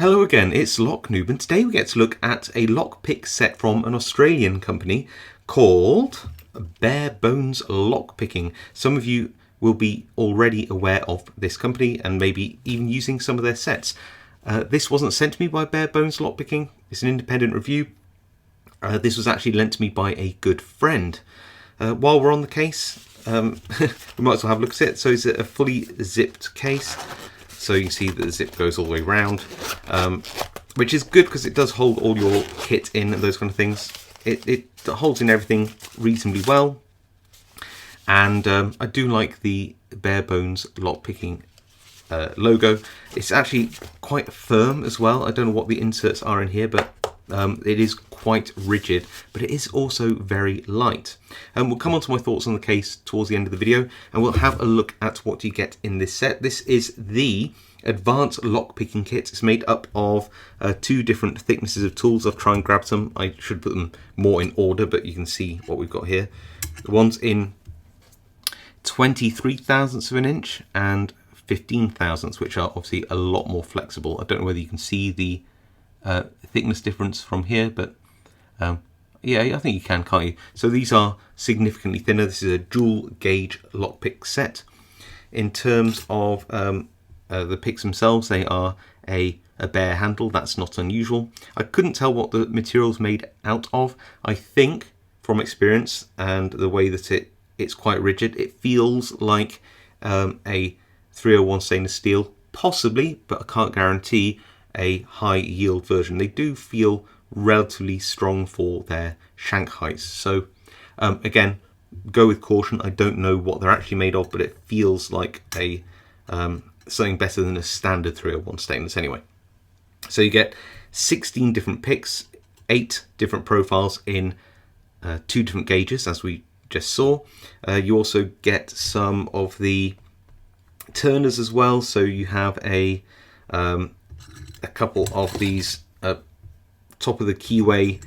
Hello again, it's Noob, and today we get to look at a lockpick set from an Australian company called Bare Bones Lockpicking. Some of you will be already aware of this company and maybe even using some of their sets. This wasn't sent to me by Bare Bones Lockpicking, it's an independent review. This was actually lent to me by a good friend. While we're on the case, we might as well have a look at it. So it's a fully zipped case. So you can see that the zip goes all the way around, which is good because it does hold all your kit in and those kind of things. It holds in everything reasonably well. And I do like the Bare Bones Lockpicking logo. It's actually quite firm as well. I don't know what the inserts are in here, but it is quite rigid, but it is also very light. We'll come on to my thoughts on the case towards the end of the video, and we'll have a look at what you get in this set. This is the Advanced Lockpicking Kit. It's made up of two different thicknesses of tools. I've tried and grabbed some. I should put them more in order, but you can see what we've got here. The one's in 23 thousandths of an inch and 15 thousandths, which are obviously a lot more flexible. I don't know whether you can see the thickness difference from here, but yeah, I think you can, can't you? So these are significantly thinner. This is a dual gauge lockpick set. In terms of the picks themselves, they are a bare handle. That's not unusual. I couldn't tell what the material's made out of. I think from experience and the way that it's quite rigid, it feels like a 301 stainless steel, possibly, but I can't guarantee a high yield version. They do feel relatively strong for their shank heights. So again, go with caution. I don't know what they're actually made of, but it feels like a something better than a standard 301 stainless anyway. So you get 16 different picks, 8 different profiles in 2 different gauges, as we just saw. You also get some of the turners as well. So you have a couple of these top of the keyway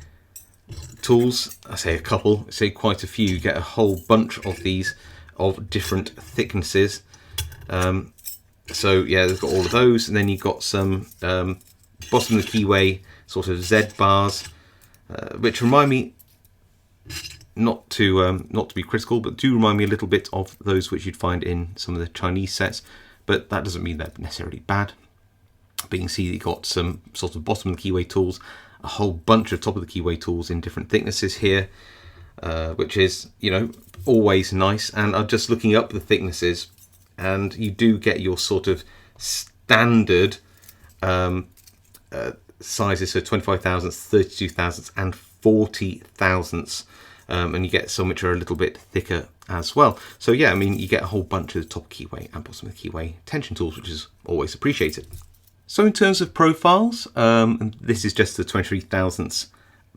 tools. I say a couple, I say quite a few. You get a whole bunch of these of different thicknesses. So yeah, they've got all of those, and then you've got some bottom of the keyway sort of Z bars, which remind me, not to be critical, but do remind me a little bit of those which you'd find in some of the Chinese sets. But that doesn't mean they're necessarily bad. But you can see that you've got some sort of bottom of the keyway tools, a whole bunch of top of the keyway tools in different thicknesses here, which is, you know, always nice. And I'm just looking up the thicknesses, and you do get your sort of standard sizes, so 25 thousandths, 32 thousandths, and 40 thousandths, and you get some which are a little bit thicker as well. So yeah, I mean, you get a whole bunch of the top keyway and bottom of the keyway tension tools, which is always appreciated. So in terms of profiles, and this is just the 23 thousandths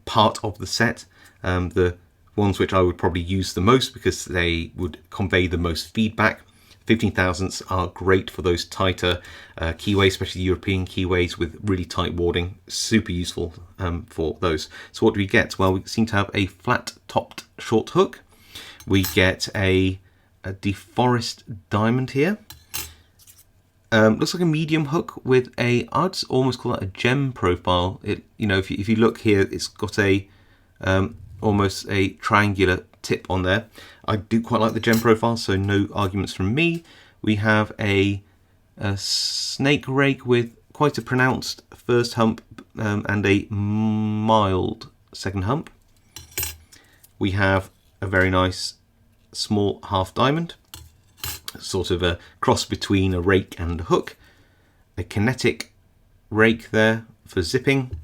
part of the set, the ones which I would probably use the most because they would convey the most feedback. 15 thousandths are great for those tighter keyways, especially European keyways with really tight warding. Super useful for those. So what do we get? Well, we seem to have a flat-topped short hook. We get a deforest diamond here. Looks like a medium hook with a, I'd almost call that a gem profile. It, you know, if you look here, it's got a almost a triangular tip on there. I do quite like the gem profile, so no arguments from me. We have a snake rake with quite a pronounced first hump and a mild second hump. We have a very nice small half diamond, sort of a cross between a rake and a hook. A kinetic rake there for zipping.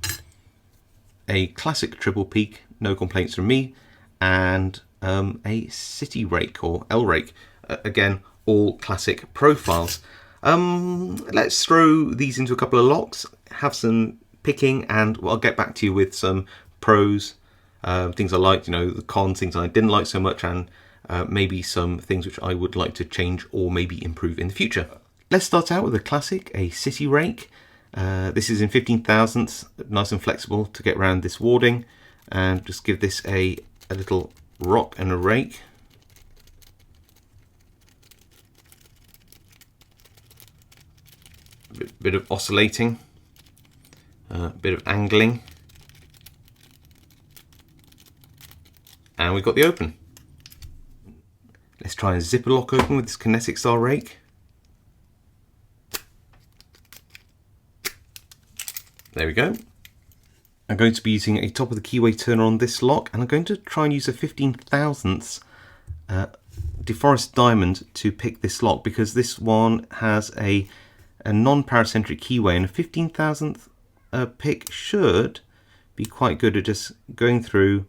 A classic triple peak, no complaints from me. And a city rake or L rake, again, all classic profiles. Let's throw these into a couple of locks, have some picking, and I'll get back to you with some pros, things I liked, you know, the cons, things I didn't like so much, and maybe some things which I would like to change or maybe improve in the future. Let's start out with a classic, a city rake. This is in 15 thousandths, nice and flexible to get around this warding, and just give this a little rock and a rake. Bit of oscillating. A bit of angling. And we've got the open. Let's try and zipper lock open with this kinetic style rake. There we go. I'm going to be using a top of the keyway turner on this lock, and I'm going to try and use a 15,000ths deforest diamond to pick this lock, because this one has a non-paracentric keyway, and a 15,000th pick should be quite good at just going through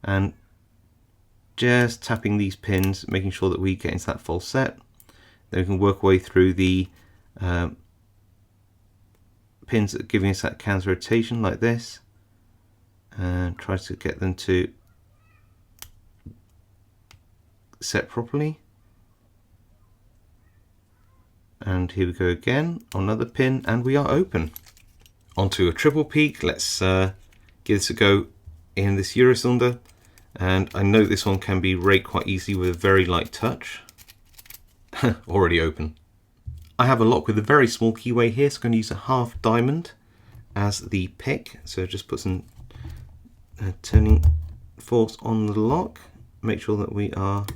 and just tapping these pins, making sure that we get into that full set. Then we can work our way through the pins that are giving us that counter rotation like this, and try to get them to set properly. And here we go again on another pin, and we are open. Onto a triple peak. Let's give this a go in this Eurocylinder, and I know this one can be raked quite easily with a very light touch. Already open. I have a lock with a very small keyway here, so I'm going to use a half diamond as the pick. So just put some turning force on the lock. Make sure that we are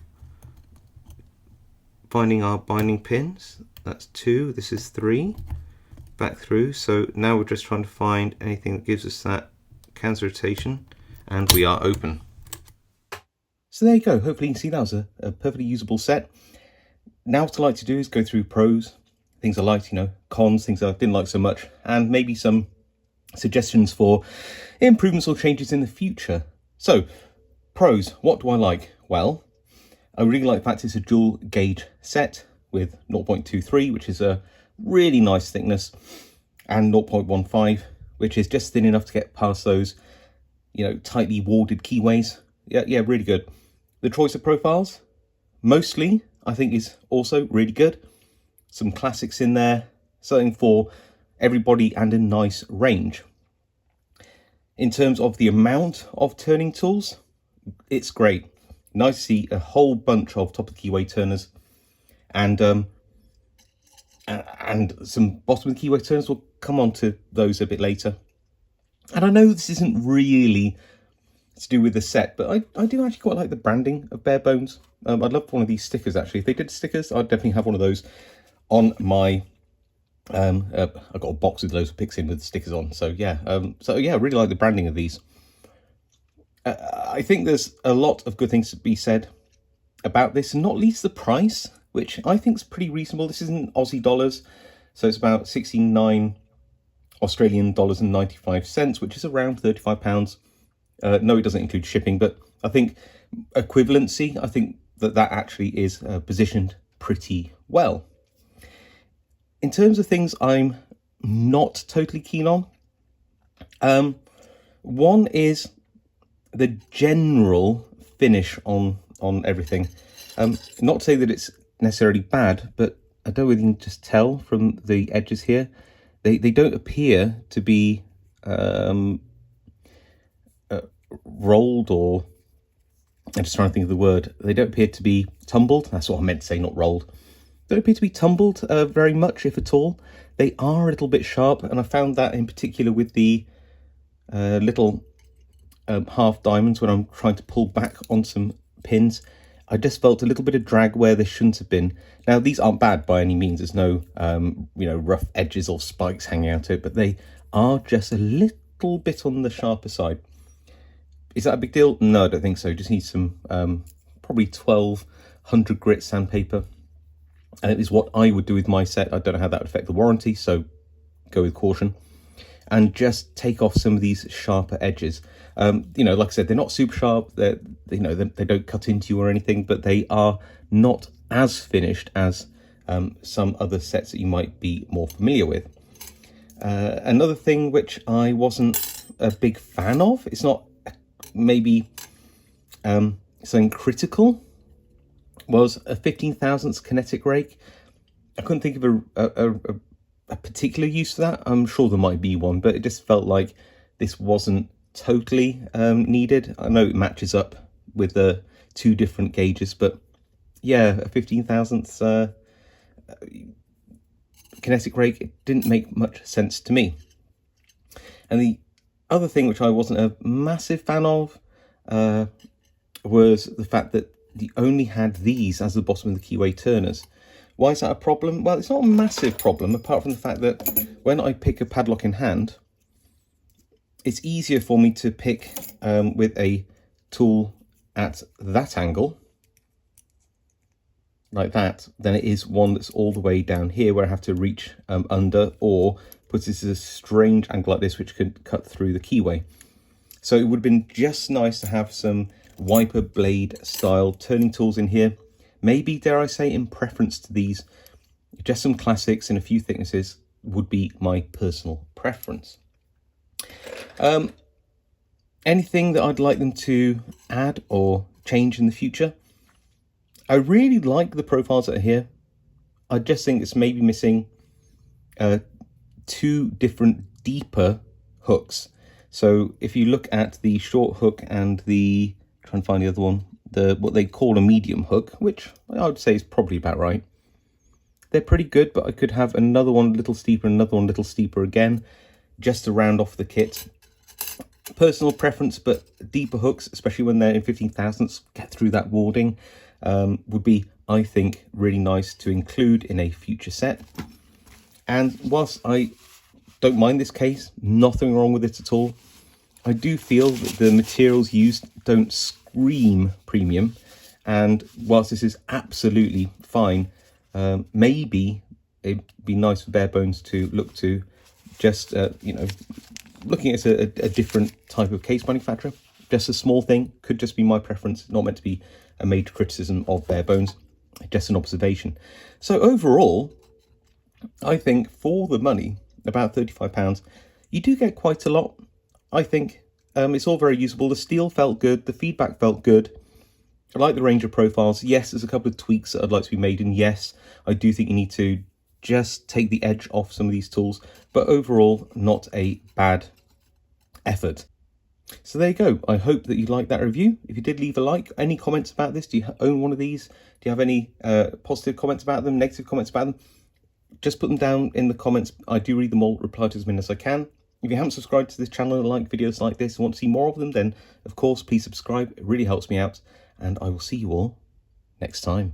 finding our binding pins. That's 2, this is 3. Back through. So now we're just trying to find anything that gives us that counter rotation, and we are open. So there you go. Hopefully you can see that was a perfectly usable set. Now what I like to do is go through pros, things I liked, cons, things I didn't like so much, and maybe some suggestions for improvements or changes in the future. So, pros, what do I like? Well, I really like the fact it's a dual gauge set with 0.23, which is a really nice thickness, and 0.15, which is just thin enough to get past those, tightly warded keyways. Yeah, really good. The choice of profiles, mostly, I think is also really good. Some classics in there, something for everybody and a nice range. In terms of the amount of turning tools, it's great. Nice to see a whole bunch of top of the keyway turners, and some bottom of the keyway turners. We'll come on to those a bit later. And I know this isn't really to do with the set, but I do actually quite like the branding of Bare Bones. I'd love one of these stickers actually. If they did stickers, I'd definitely have one of those on my I've got a box with loads of picks in with stickers on, so yeah, I really like the branding of these. I think there's a lot of good things to be said about this, and not least the price, which I think is pretty reasonable. This isn't Aussie dollars, so it's about 69 Australian dollars and 95 cents, which is around £35. No, it doesn't include shipping, but I think equivalency, I think that actually is positioned pretty well. In terms of things I'm not totally keen on, one is the general finish on everything. Not to say that it's necessarily bad, but I don't really just tell from the edges here. They don't appear to be rolled, or I'm just trying to think of the word. They don't appear to be tumbled. That's what I meant to say, not rolled. They don't appear to be tumbled very much, if at all. They are a little bit sharp, and I found that in particular with the little half diamonds when I'm trying to pull back on some pins. I just felt a little bit of drag where there shouldn't have been. Now, these aren't bad by any means. There's no rough edges or spikes hanging out of it, but they are just a little bit on the sharper side. Is that a big deal? No, I don't think so. Just need some probably 1200 grit sandpaper, and it is what I would do with my set. I don't know how that would affect the warranty, so go with caution. And just take off some of these sharper edges. Like I said, they're not super sharp. They don't cut into you or anything, but they are not as finished as some other sets that you might be more familiar with. Another thing which I wasn't a big fan of, it's not maybe something critical, was a 15,000th kinetic rake. I couldn't think of a particular use for that. I'm sure there might be one, but it just felt like this wasn't totally needed. I know it matches up with the two different gauges, but yeah, a 15,000th kinetic rake, it didn't make much sense to me. And the other thing which I wasn't a massive fan of was the fact that you only had these as the bottom of the keyway turners. Why is that a problem? Well, it's not a massive problem, apart from the fact that when I pick a padlock in hand, it's easier for me to pick with a tool at that angle, like that, than it is one that's all the way down here where I have to reach under, or put this at a strange angle like this, which could cut through the keyway. So it would have been just nice to have some wiper blade style turning tools in here. Maybe, dare I say, in preference to these, just some classics in a few thicknesses would be my personal preference. Anything that I'd like them to add or change in the future? I really like the profiles that are here. I just think it's maybe missing 2 different deeper hooks. So if you look at the short hook and the, try and find the other one, what they call a medium hook, which I would say is probably about right. They're pretty good, but I could have another one a little steeper, another one a little steeper again, just to round off the kit. Personal preference, but deeper hooks, especially when they're in 15 thousandths, get through that warding, would be, I think, really nice to include in a future set. And whilst I don't mind this case, nothing wrong with it at all, I do feel that the materials used don't scream premium, and whilst this is absolutely fine, maybe it'd be nice for Bare Bones to look to just, you know, looking at a different type of case manufacturer. Just a small thing, could just be my preference, not meant to be a major criticism of Bare Bones, just an observation. So overall, I think for the money, about £35, you do get quite a lot. I think it's all very usable. The steel felt good, the feedback felt good. I like the range of profiles. Yes, there's a couple of tweaks that I'd like to be made, and yes, I do think you need to just take the edge off some of these tools, but overall, not a bad effort. So there you go. I hope that you liked that review. If you did, leave a like. Any comments about this? Do you own one of these? Do you have any positive comments about them, negative comments about them? Just put them down in the comments. I do read them all, reply to as many as I can. If you haven't subscribed to this channel and like videos like this and want to see more of them, then of course, please subscribe. It really helps me out, and I will see you all next time.